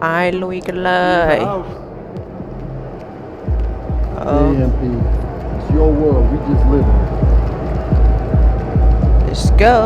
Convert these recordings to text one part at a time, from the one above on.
ไปลุยกันเลย AMP, it's your world, we just live in it. Let's go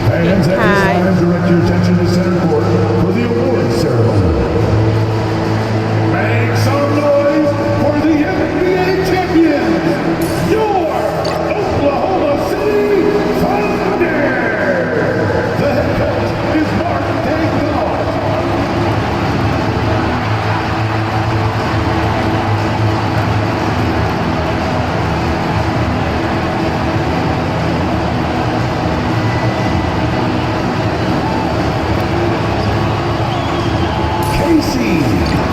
Fans, at this time, direct your attention to center court for the award ceremony. Make some noise for the NBA champions, your Oklahoma City Thunder. The head coach is Mark Daigneault. Casey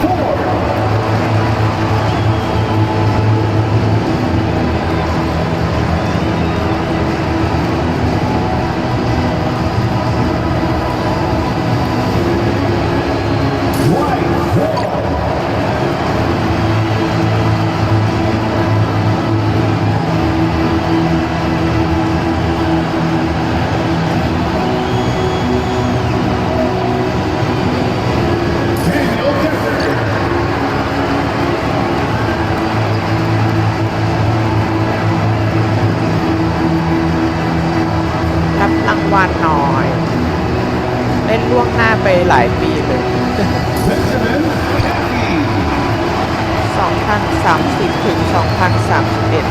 Ford. Dwight Howard. Daniel Decker. รับรางวัลหน่อย เล่นล่วงหน้าไปหลายปีเลย Benjamin Caffey. 2030 ถึง 2031 เอ๊ะ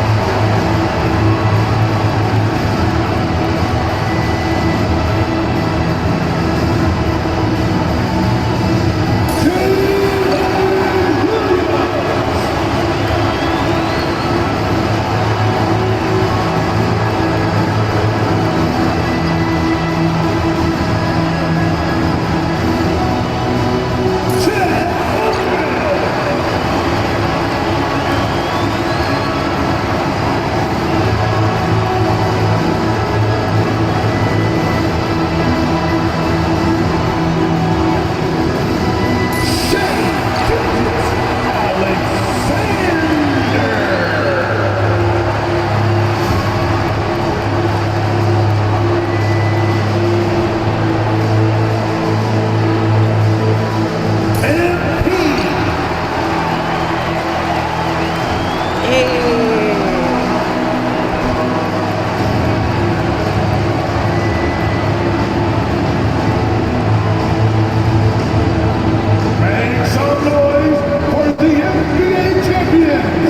Make some noise for the NBA champions,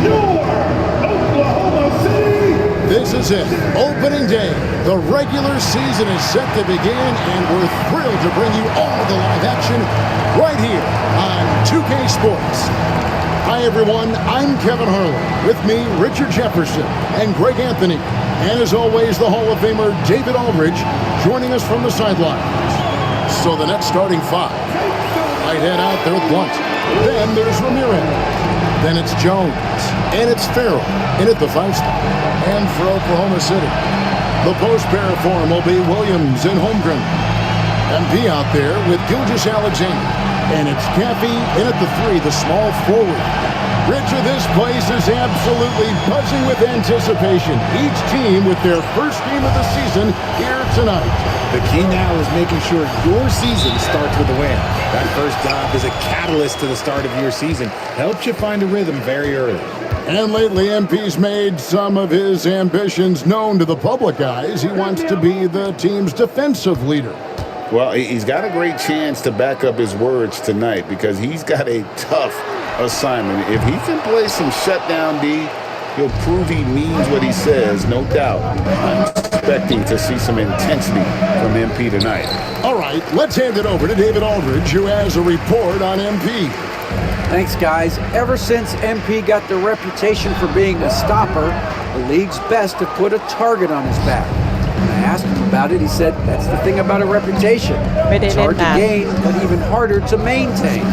your Oklahoma City. This is it, opening day. The regular season is set to begin, and we're thrilled to bring you all the live action right here on 2K Sports. Hi, everyone. I'm Kevin Harlan. With me, Richard Jefferson and Greg Anthony. And as always, the Hall of Famer David Aldridge joining us from the sidelines. So the next starting five. Right head out there with Blunt. Then there's Ramirez. Then it's Jones. And it's Farrell in at the 5 spot. And for Oklahoma City, the post pair form will be Williams and Holmgren. And P out there with Gilgeous Alexander. And it's Caffey in at the 3, the small forward. Richard, this place is absolutely buzzing with anticipation. Each team with their first game of the season here tonight. The key now is making sure your season starts with a win. That first job is a catalyst to the start of your season. Helps you find a rhythm very early. And lately, MP's made some of his ambitions known to the public eyes. He wants to be the team's defensive leader. Well, he's got a great chance to back up his words tonight because he's got a tough assignment. If he can play some shutdown D, he'll prove he means what he says, no doubt. I'm expecting to see some intensity from MP tonight. All right, let's hand it over to David Aldridge, who has a report on MP. Thanks, guys. Ever since MP got the reputation for being a stopper, the league's best have put a target on his back. When I asked him about it, he said, that's the thing about a reputation. It's hard to gain, but even harder to maintain.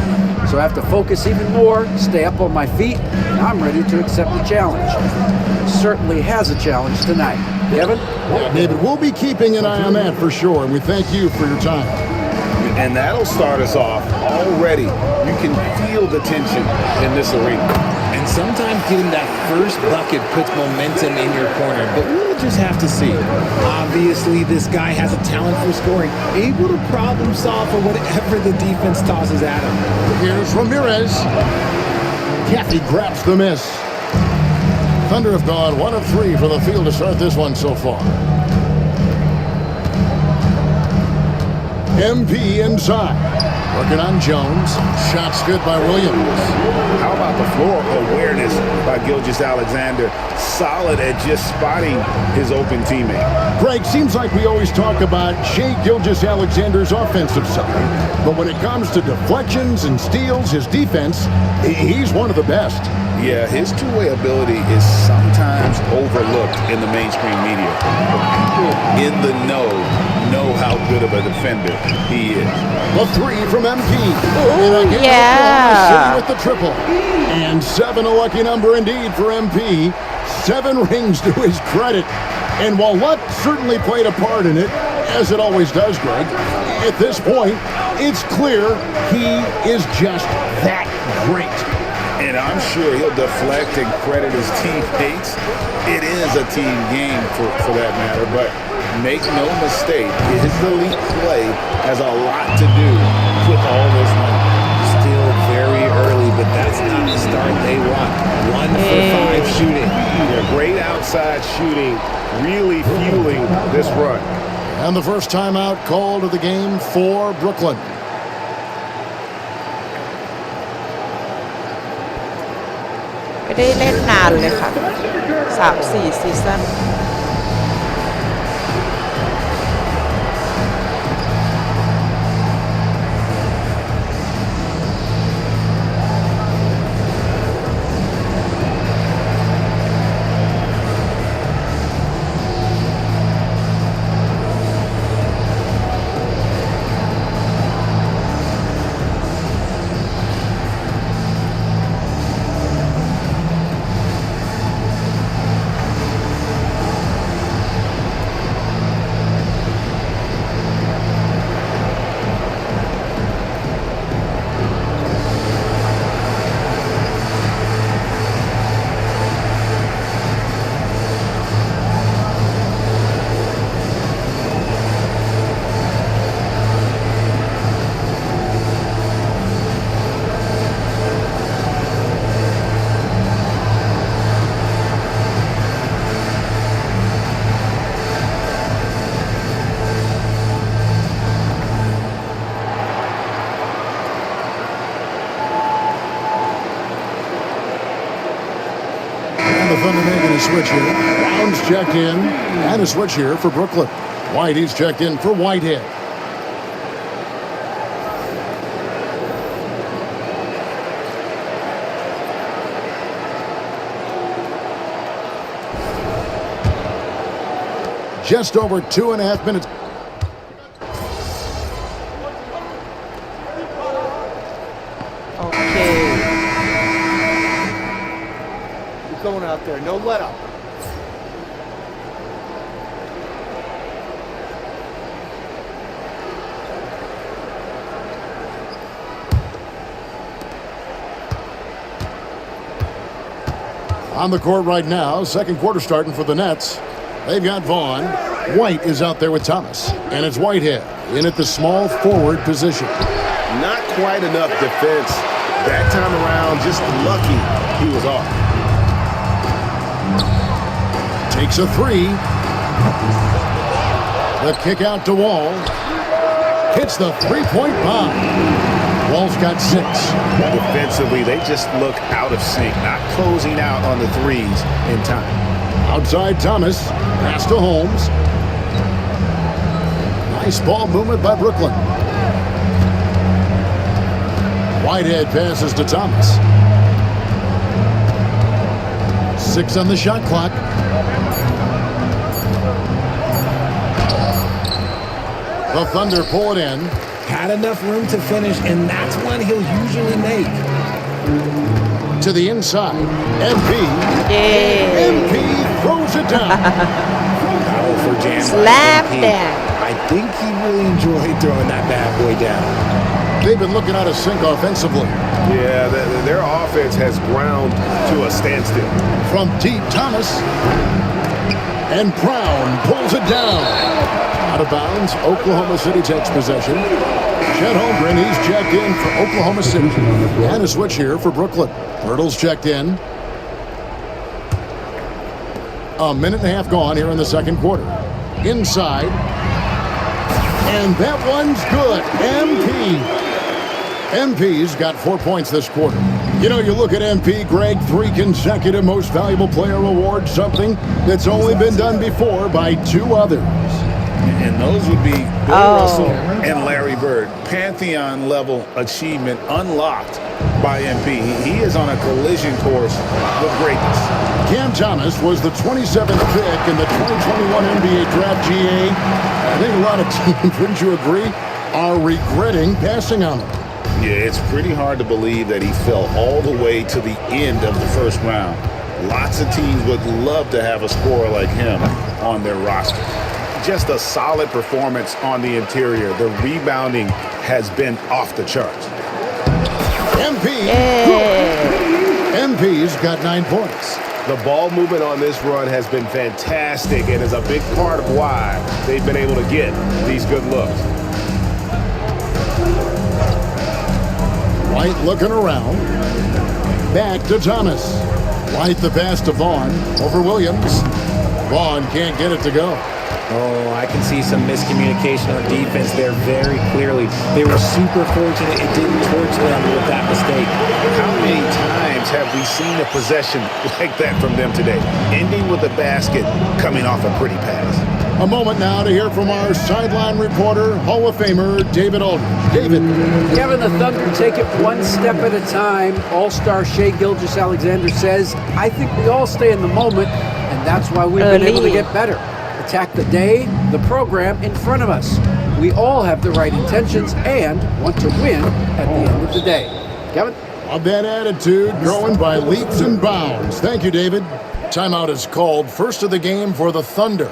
So I have to focus even more, stay up on my feet, and I'm ready to accept the challenge. He certainly has a challenge tonight. Kevin? David, we'll be keeping an eye on that for sure, and we thank you for your time. And that'll start us off already. You can feel the tension in this arena. And sometimes getting that first bucket puts momentum in your corner, but we'll just have to see. Obviously, this guy has a talent for scoring, able to problem solve for whatever the defense tosses at him. Here's Ramirez. Kathy grabs the miss. Thunder have gone 1 of 3 from the field to start this one so far. MP inside. Working on Jones. Shots good by Williams. How about the floor awareness by Gilgeous-Alexander? Solid at just spotting his open teammate. Greg, seems like we always talk about Shai Gilgeous-Alexander's offensive side. But when it comes to deflections and steals, his defense, he's one of the best. Yeah, his two-way ability is sometimes overlooked in the mainstream media. But people in the know how good of a defender he is. The 3 from MP. Ooh, yeah. With the triple. And 7 a lucky number indeed for MP. 7 rings to his credit. And while luck certainly played a part in it, as it always does, Greg, at this point, it's clear he is just that great. And I'm sure he'll deflect and credit his teammates. It is a team game for that matter, but make no mistake, his elite play has a lot to do with all this money. Still very early, but that's not the start they want. 1 for 5 shooting. Yeah, great outside shooting, really fueling this run. And the first timeout called of the game for Brooklyn.ไม่ได้เล่นนานเลยค่ะ 3-4 ซีซั่นThe Thunder making a switch here. Brown's checked in. And a switch here for Brooklyn. Whitey's checked in for Whitehead. Just over 2.5 minutes. Going out there, no let up. On the court right now, second quarter starting for the Nets. They've got Vaughn. White is out there with Thomas. And it's Whitehead in at the small forward position. Not quite enough defense. That time around, just lucky he was off. Takes a three. The kick out to Wall. Hits the three-point bomb. Wall's got 6. Defensively, they just look out of sync, not closing out on the threes in time. Outside Thomas. Pass to Holmes. Nice ball movement by Brooklyn. Whitehead passes to Thomas. 6 on the shot clock. The Thunder pull it in. Had enough room to finish, and that's one he'll usually make. To the inside. MP. Yeah. MP throws it down. Powerful jam. by Slap MP. that. I think he really enjoyed throwing that bad boy down. They've been looking out of sync offensively. Yeah, their offense has ground to a standstill. From deep, Thomas. And Brown pulls it down. Out of bounds, Oklahoma City takes possession. Chet Holmgren, he's checked in for Oklahoma City. And a switch here for Brooklyn. Hurdle's checked in. A minute and a half gone here in the second quarter. Inside. And that one's good. MP's got 4 points this quarter. You know, you look at MP, Greg, 3 consecutive Most Valuable Player awards, something that's only been done before by 2 others. And those would be Bill Russell and Larry Bird. Pantheon-level achievement unlocked by MP. He is on a collision course with greatness. Cam Thomas was the 27th pick in the 2021 NBA Draft. GA. I think a lot of teams, wouldn't you agree, are regretting passing on him. Yeah, it's pretty hard to believe that he fell all the way to the end of the first round. Lots of teams would love to have a scorer like him on their roster. Just a solid performance on the interior. The rebounding has been off the charts. MP. MP's got 9 points. The ball movement on this run has been fantastic and is a big part of why they've been able to get these good looks. White looking around. Back to Thomas. White the pass to Vaughn over Williams. Vaughn can't get it to go. Oh, I can see some miscommunication on defense there very clearly. They were super fortunate it didn't torch them with that mistake. How many times have we seen a possession like that from them today? Ending with a basket, coming off a pretty pass. A moment now to hear from our sideline reporter, Hall of Famer David Aldridge. David. Kevin, the Thunder take it one step at a time. All-star Shai Gilgeous-Alexander says, I think we all stay in the moment, and that's why we've been able to get better. Attack the day, the program in front of us. We all have the right intentions and want to win at the end of the day. Kevin? Of that attitude, growing by leaps and bounds. Thank you, David. Timeout is called. First of the game for the Thunder.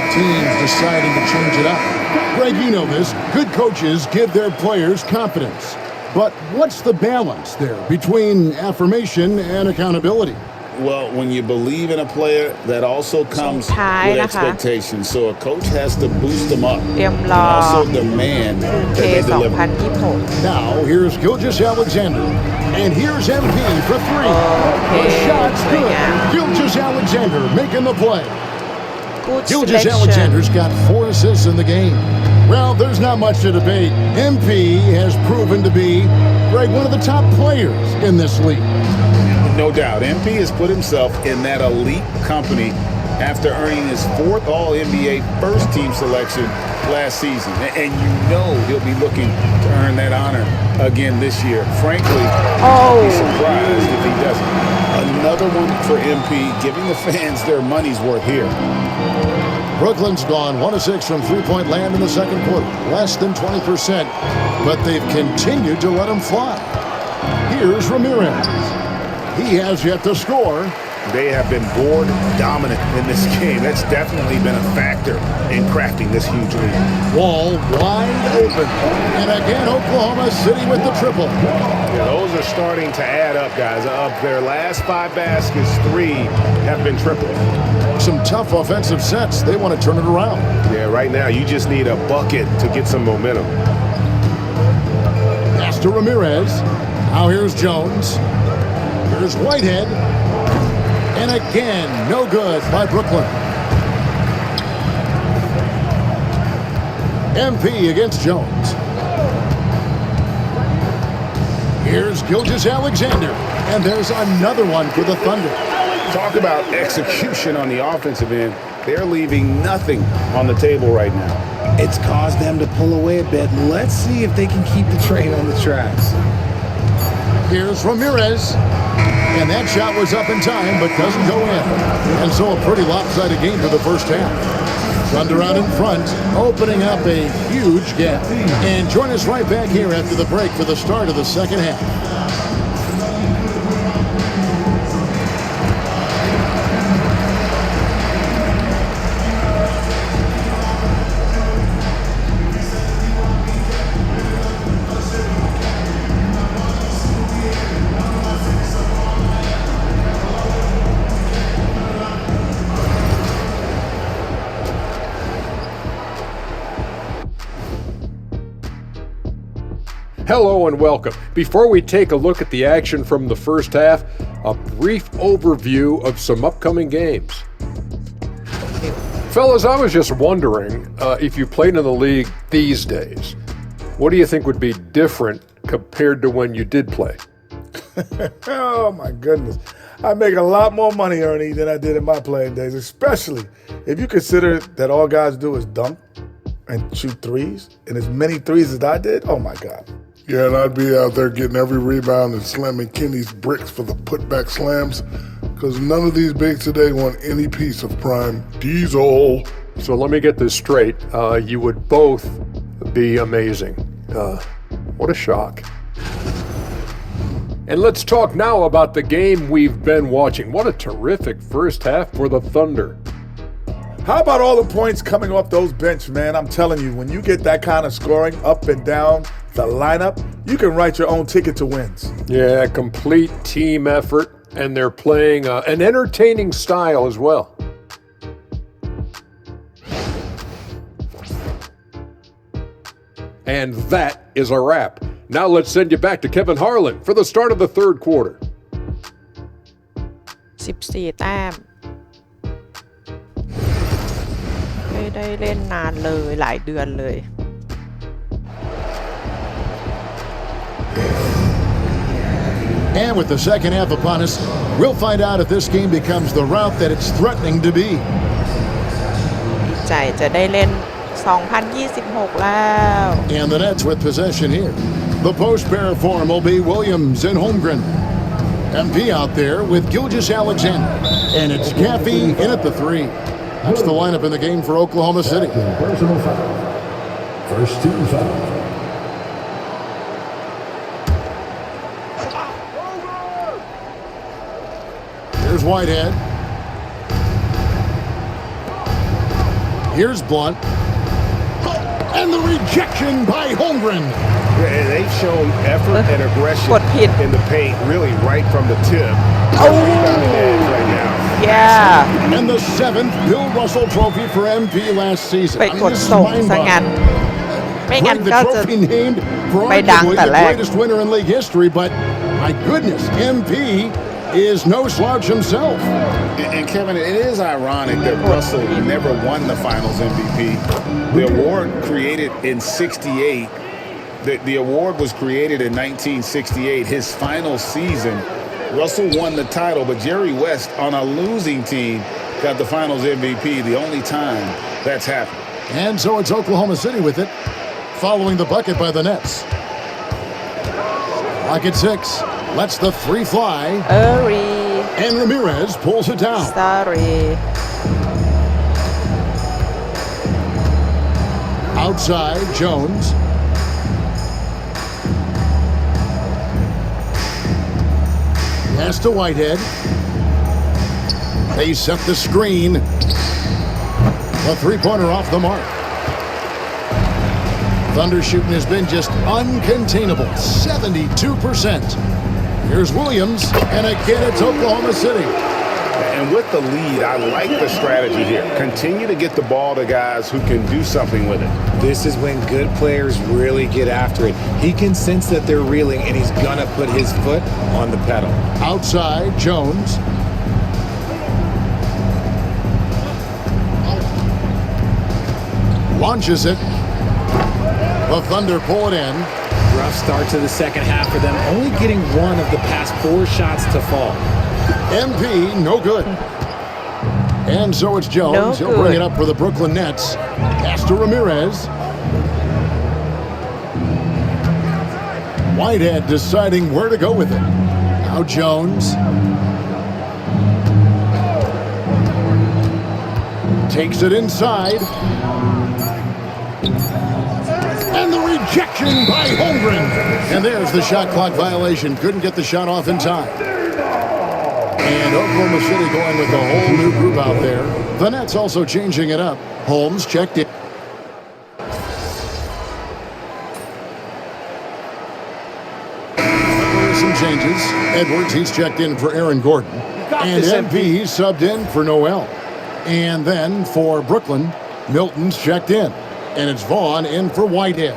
both teams deciding to change it up. Greg, you know this. Good coaches give their players confidence. But what's the balance there between affirmation and accountability? Well, when you believe in a player, that also comes ส่งท้าย with นะคะ expectations. So a coach has to boost them up เตรียม and รอ also demand เค that they deliver. 2026 Now, here's Gilgeous Alexander. And here's MP for three. Okay, The shot's good. yeah. Gilgeous Alexander making the play. Good Gilgeous selection Alexander's got 4 assists in the game. Well, there's not much to debate. MP has proven to be, Greg, one of the top players in this league. No doubt. MP has put himself in that elite company after earning his 4th All-NBA first-team selection last season. And you know he'll be looking to earn that honor again this year. Frankly, I'd be surprised if he doesn't. Another one for MP, giving the fans their money's worth here. Brooklyn's gone 1 of 6 from three-point land in the second quarter, less than 20%, but they've continued to let him fly. Here's Ramirez. He has yet to score. They have been board dominant in this game. That's definitely been a factor in crafting this huge lead. Wall wide open. And again, Oklahoma City with the triple. Yeah, those are starting to add up, guys. Of their last 5 baskets, 3 have been triples. Some tough offensive sets. They want to turn it around. Yeah, right now you just need a bucket to get some momentum. Pass to Ramirez. Now here's Jones. Here's Whitehead. And again, no good by Brooklyn. MP against Jones. Here's Gilgeous Alexander. And there's another one for the Thunder. Talk about execution on the offensive end. They're leaving nothing on the table right now. It's caused them to pull away a bit. Let's see if they can keep the train on the tracks. Here's Ramirez. And that shot was up in time, but doesn't go in. And so a pretty lopsided game for the first half. Thunder out in front, opening up a huge gap. And join us right back here after the break for the start of the second half. Hello and welcome. Before we take a look at the action from the first half, a brief overview of some upcoming games. Fellas, I was just wondering if you played in the league these days, what do you think would be different compared to when you did play? Oh my goodness. I make a lot more money, Ernie, than I did in my playing days, especially if you consider that all guys do is dunk and shoot threes, and as many threes as I did, oh my God. Yeah, and I'd be out there getting every rebound and slamming Kenny's bricks for the putback slams, because none of these bigs today want any piece of prime diesel. So let me get this straight. You would both be amazing. What a shock. And let's talk now about the game we've been watching. What a terrific first half for the Thunder. How about all the points coming off those bench, man? I'm telling you, when you get that kind of scoring up and down the lineup, you can write your own ticket to wins. Yeah, complete team effort, and they're playing an entertaining style as well. And that is a wrap. Now let's send you back to Kevin Harlan for the start of the third quarter. 14 แต้มไม่ได้เล่นนานเลยหลายเดือนเลย And with the second half upon us, we'll find out if this game becomes the route that it's threatening to be. ดีใจจะได้เล่น 2026 แล้ว And the Nets with possession here. The post pair form will be Williams and Holmgren. MP out there with Gilgeous Alexander. And it's Caffey in at the 3. That's the lineup in the game for Oklahoma City. Personal foul. First team foul. Here's Whitehead. Here's Blunt. And the rejection by Holmgren. They've shown effort and aggression กดผิด in the paint, really right from the tip. Rebounding edge right now. yeah And the 7th Bill Russell Trophy for MP last season. ไป I mean, กด this is ส่งซะ mind-boggling. งั้น ไม่งั้น Greg, the ก็จะ trophy named for ไม่ดัง arguably แต่ the แรก greatest winner in league history, but my goodness, MP is no slouch himself. And Kevin, it is ironic that Russell never won the Finals MVP. The award created in '68. The award was created in 1968. His final season, Russell won the title, but Jerry West on a losing team got the Finals MVP. The only time that's happened. And so it's Oklahoma City with it, following the bucket by the Nets. Clock at 6. Lets the 3 fly. And Ramirez pulls it down. sorry Outside, Jones. Pass to Whitehead. They set the screen. A 3-pointer off the mark. Thunder shooting has been just uncontainable. 72%. Here's Williams. And again, it's Oklahoma City. And with the lead, I like the strategy here. Continue to get the ball to guys who can do something with it. This is when good players really get after it. He can sense that they're reeling, and he's going to put his foot on the pedal. Outside, Jones. Launches it. The Thunder pull it in. Rough start to the second half for them, only getting one of the past 4 shots to fall. MP, no good. And so it's Jones. No He'll bring good. it up for the Brooklyn Nets. Pass to Ramirez. Whitehead deciding where to go with it. Now Jones. Takes it inside. And the rejection by Holmgren. And there's the shot clock violation. Couldn't get the shot off in time. And Oklahoma City going with a whole new group out there. The Nets also changing it up. Holmes checked in. Some changes. Edwards, he's checked in for Aaron Gordon. And MP, he's subbed in for Noel. And then for Brooklyn, Milton's checked in. And it's Vaughn in for Whitehead.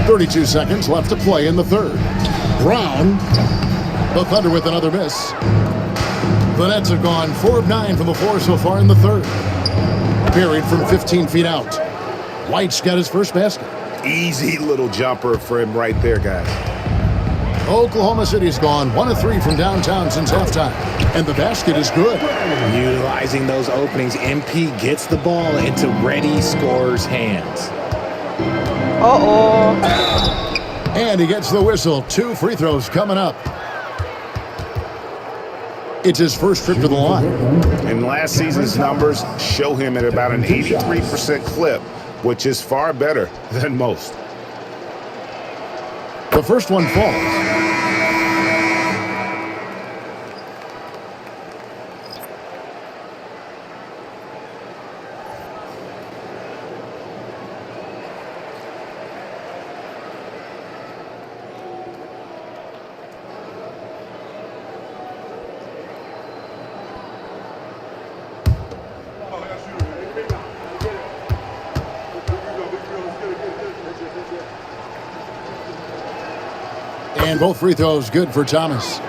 .32 seconds left to play in the third. Brown, the Thunder with another miss. The Nets have gone 4 of 9 from the floor so far in the third. Buried from 15 feet out. White's got his first basket. Easy little jumper for him right there, guys. Oklahoma City's gone 1 of 3 from downtown since halftime. And the basket is good. Utilizing those openings, MP gets the ball into ready scorers' hands. And he gets the whistle. 2 free throws coming up. It's his first trip to the line. And last season's numbers show him at about an 83% clip, which is far better than most. The first one falls. And both free throws good for Thomas.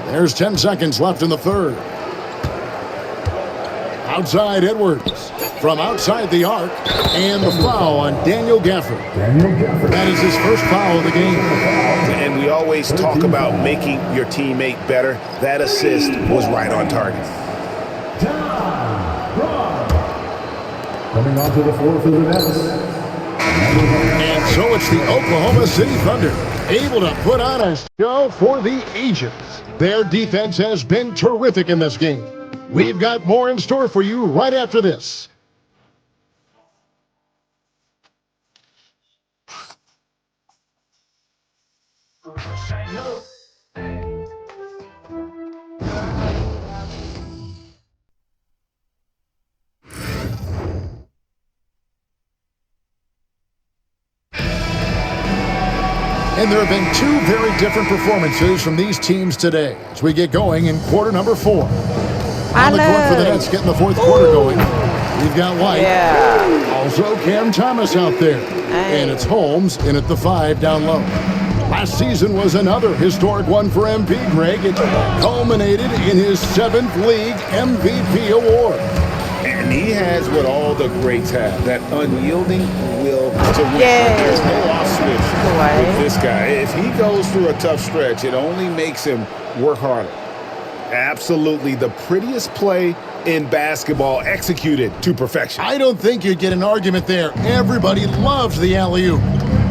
There's 10 seconds left in the third. Outside Edwards. From outside the arc. And the foul on Daniel Gafford. That is his first foul of the game. And we always talk about making your teammate better. That assist was right on target. Coming onto the floor for the Nets. And so it's the Oklahoma City Thunder, able to put on a show for the ages. Their defense has been terrific in this game. We've got more in store for you right after this. And there have been two very different performances from these teams today as we get going in quarter number 4. On the court for the Nets getting the fourth quarter going. We've got White. Yeah. Also Cam Thomas out there. And it's Holmes in at the 5 down low. Last season was another historic one for MP, Greg. It culminated in his 7th league MVP award. And he has what all the greats have, that unyielding will to win. There's no off switch with this guy. If he goes through a tough stretch, it only makes him work harder. Absolutely the prettiest play in basketball, executed to perfection. I don't think you'd get an argument there. Everybody loves the alley-oop.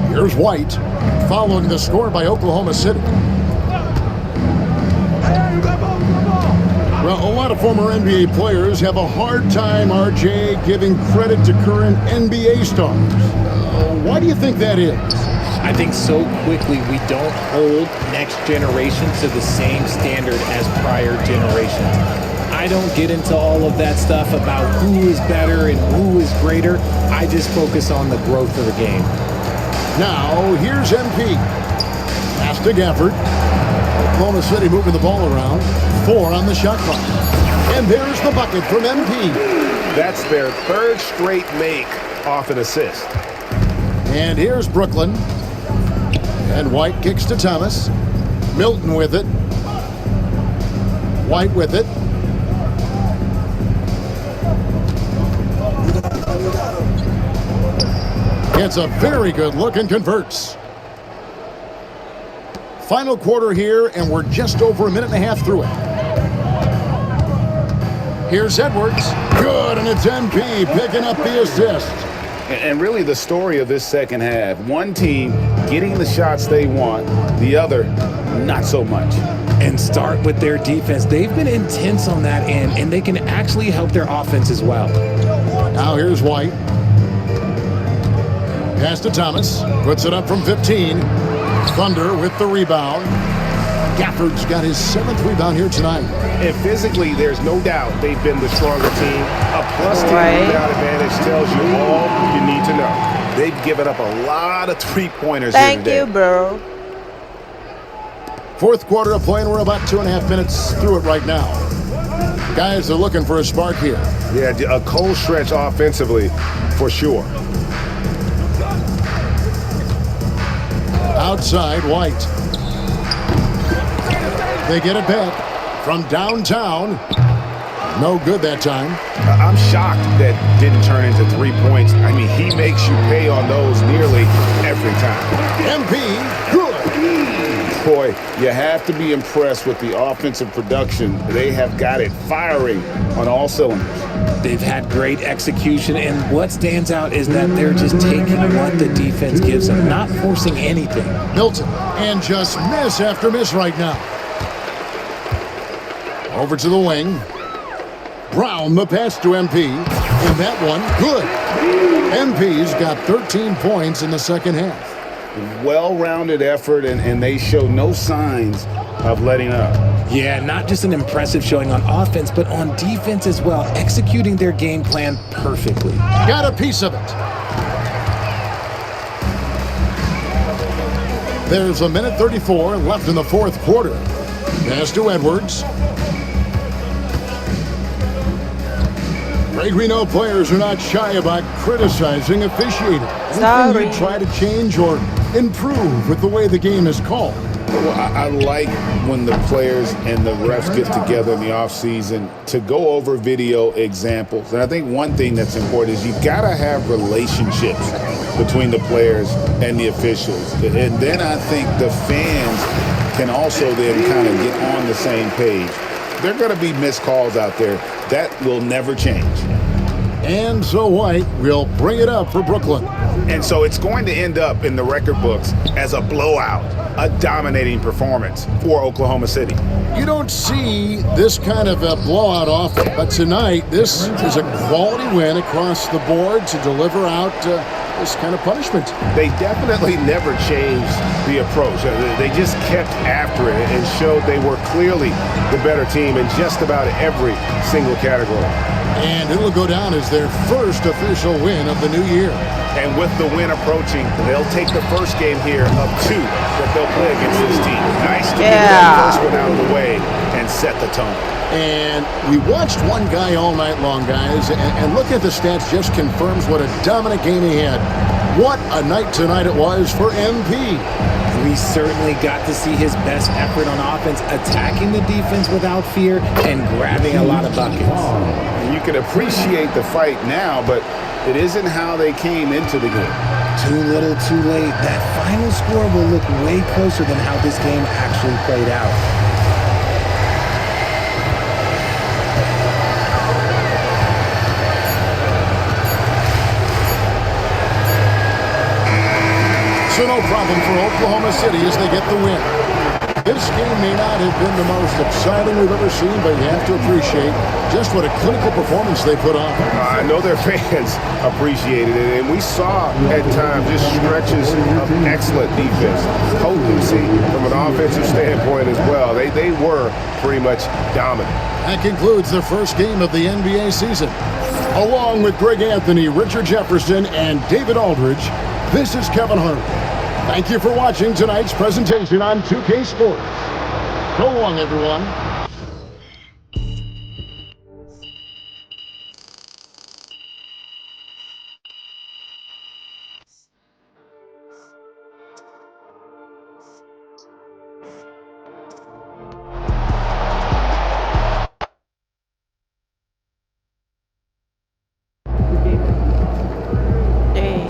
Here's White, following the score by Oklahoma City. Well, a lot of former NBA players have a hard time, RJ, giving credit to current NBA stars. Why do you think that is? I think so quickly we don't hold next generation to the same standard as prior generations. I don't get into all of that stuff about who is better and who is greater. I just focus on the growth of the game. Now, here's MP. Pass to Gafford. Oklahoma City moving the ball around. 4 on the shot clock. And there's the bucket from MP. That's their 3rd straight make off an assist. And here's Brooklyn. And White kicks to Thomas. Milton with it. White with it. It's a very good look and converts. Final quarter here, and we're just over a minute and a half through it. Here's Edwards. Good, and it's MP picking up the assist. And really the story of this second half, one team getting the shots they want, the other not so much. And start with their defense. They've been intense on that end, and they can actually help their offense as well. Now here's White. Pass to Thomas. Puts it up from 15. Thunder with the rebound. Gafford's got his 7th rebound here tonight. And physically, there's no doubt they've been the stronger team. A plus 10 rebound advantage tells you all you need to know. They've given up a lot of three-pointers here today. Thank you, bro. Fourth quarter of play, and we're about 2.5 minutes through it right now. Guys are looking for a spark here. Yeah, a cold stretch offensively, for sure. Outside, White. They get it back from downtown. No good that time. I'm shocked that didn't turn into 3 points. I mean, he makes you pay on those nearly every time. MP, good. Boy, you have to be impressed with the offensive production. They have got it firing on all cylinders. They've had great execution, and what stands out is that they're just taking what the defense gives them, not forcing anything. Milton, and just miss after miss right now. Over to the wing. Brown, the pass to MP. And that one, good. MP's got 13 points in the second half. Well-rounded effort, and they show no signs of letting up. Yeah, not just an impressive showing on offense, but on defense as well, executing their game plan perfectly. Got a piece of it. There's a minute 34 left in the fourth quarter. Pass to Edwards. Greg, we know players are not shy about criticizing officiating. Anything you try to change or improve with the way the game is called? Well, I like when the players and the refs get together in the offseason to go over video examples. And I think one thing that's important is you got to have relationships between the players and the officials. And then I think the fans can also then kind of get on the same page. There are going to be missed calls out there. That will never change. And so White will bring it up for Brooklyn. And so it's going to end up in the record books as a blowout, a dominating performance for Oklahoma City. You don't see this kind of a blowout often, but tonight this is a quality win across the board to deliver out this kind of punishment. They definitely never changed the approach. They just kept after it and showed they were clearly the better team in just about every single category. And it'll go down as their first official win of the new year. And with the win approaching, they'll take the first game here of 2 that they'll play against this team. Nice to get that first one out of the way and set the tone. And we watched one guy all night long, guys, and look at the stats just confirms what a dominant game he had. What a night tonight it was for MP. We certainly got to see his best effort on offense, attacking the defense without fear and grabbing a lot of buckets. And you can appreciate the fight now, but it isn't how they came into the game. Too little, too late. That final score will look way closer than how this game actually played out. So no problem for Oklahoma City as they get the win. This game may not have been the most exciting we've ever seen, but you have to appreciate just what a clinical performance they put on. I know their fans appreciated it, and we saw at times just stretches of excellent defense, potency from an offensive standpoint as well. They were pretty much dominant. That concludes the first game of the NBA season. Along with Greg Anthony, Richard Jefferson, and David Aldridge, this is Kevin Hart. Thank you for watching tonight's presentation on 2K Sports. So long, everyone.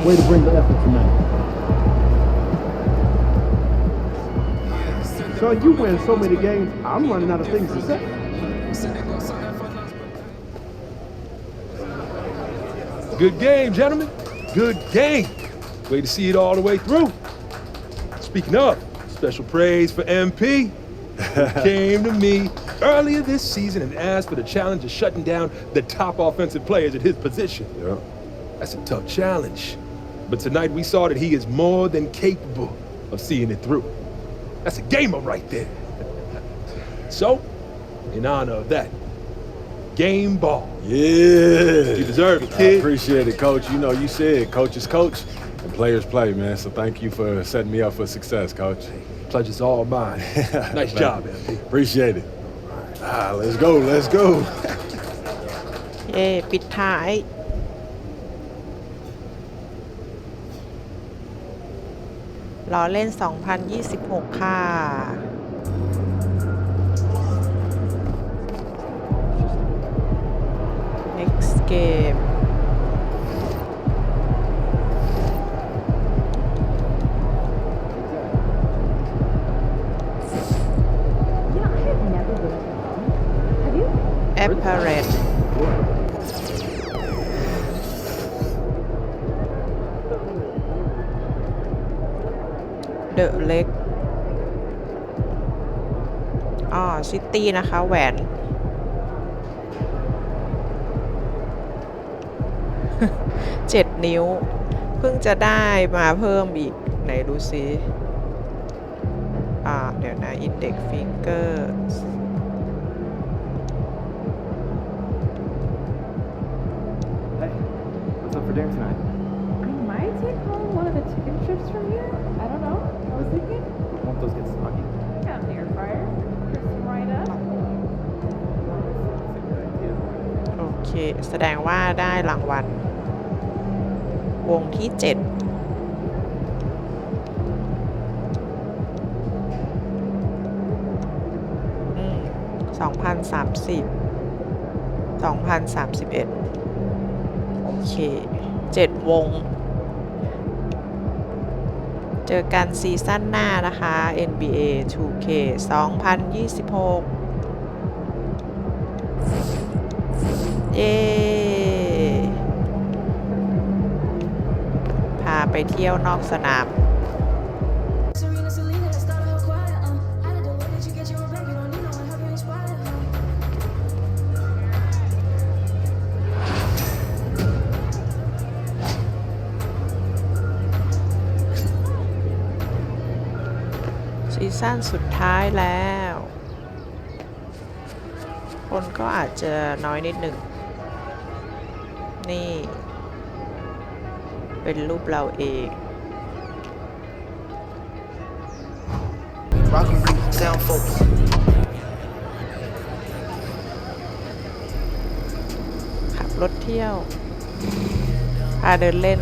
Way to bring the effort tonight. So you win so many games, I'm running out of things to say. Good game, gentlemen. Good game. Way to see it all the way through. Speaking of, special praise for MP. He came to me earlier this season and asked for the challenge of shutting down the top offensive players at his position. Yeah. That's a tough challenge. But tonight we saw that he is more than capable of seeing it through. That's a gamer right there. So, in honor of that, game ball. Yeah. You deserve it, kid. I appreciate it, Coach. You know, you said coaches coach and players play, man. So thank you for setting me up for success, Coach. Pleasure's all mine. Nice job, MP. Appreciate it. Let's go, let's go. เย้ปิดท้ายล้อเล่น 2026 ค่ะ next game apparent The Leg ซิตี้นะคะแหวน 7 นิ้ว เพิ่งจะได้มาเพิ่มอีก ไหนดูซิเดี๋ยวนะ Index Finger Hey, what's up for dinner tonight? I might take home one of the chicken strips from here. I don't know. I was thinking. Won't those get soggy? Got an air fryer. Crisp them right up. โอเค แสดงว่าได้รางวัลวงที่ 7 2030 2031 โอเค 7 วง เจอกันซีซั่นหน้านะคะ NBA 2K 2026 เย้ พาไปเที่ยวนอกสนาม ซั่นสุดท้ายแล้ว คนก็อาจจะน้อยนิดหนึ่งนี่เป็นรูปเราเองขับรถเที่ยวพาเดินเล่น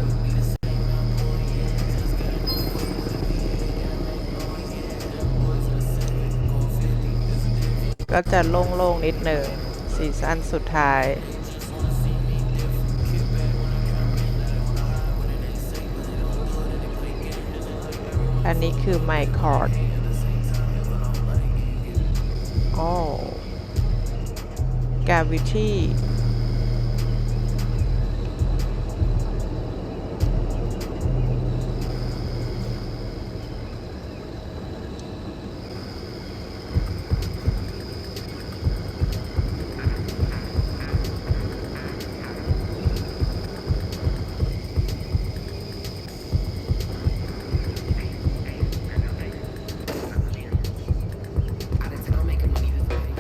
ก็จะโล่งๆนิดหนึ่งซีซั่นสุดท้ายอันนี้คือไมค์คอร์ดอ๋อกาวิตี้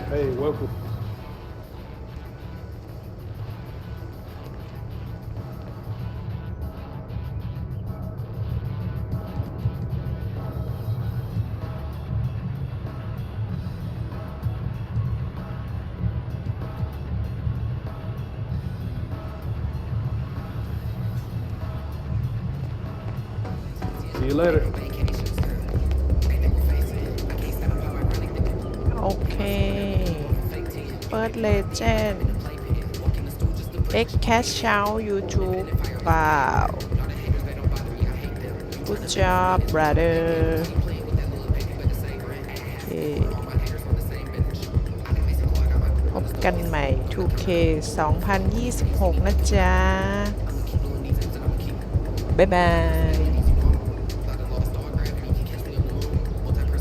Hey, welcome. See you later. โอเคเปิดเลเจนด์X Cash Shout YouTube ว้าว Good job brother โอเคพบกันใหม่ 2K 2026 นะจ๊ะบ๊ายบาย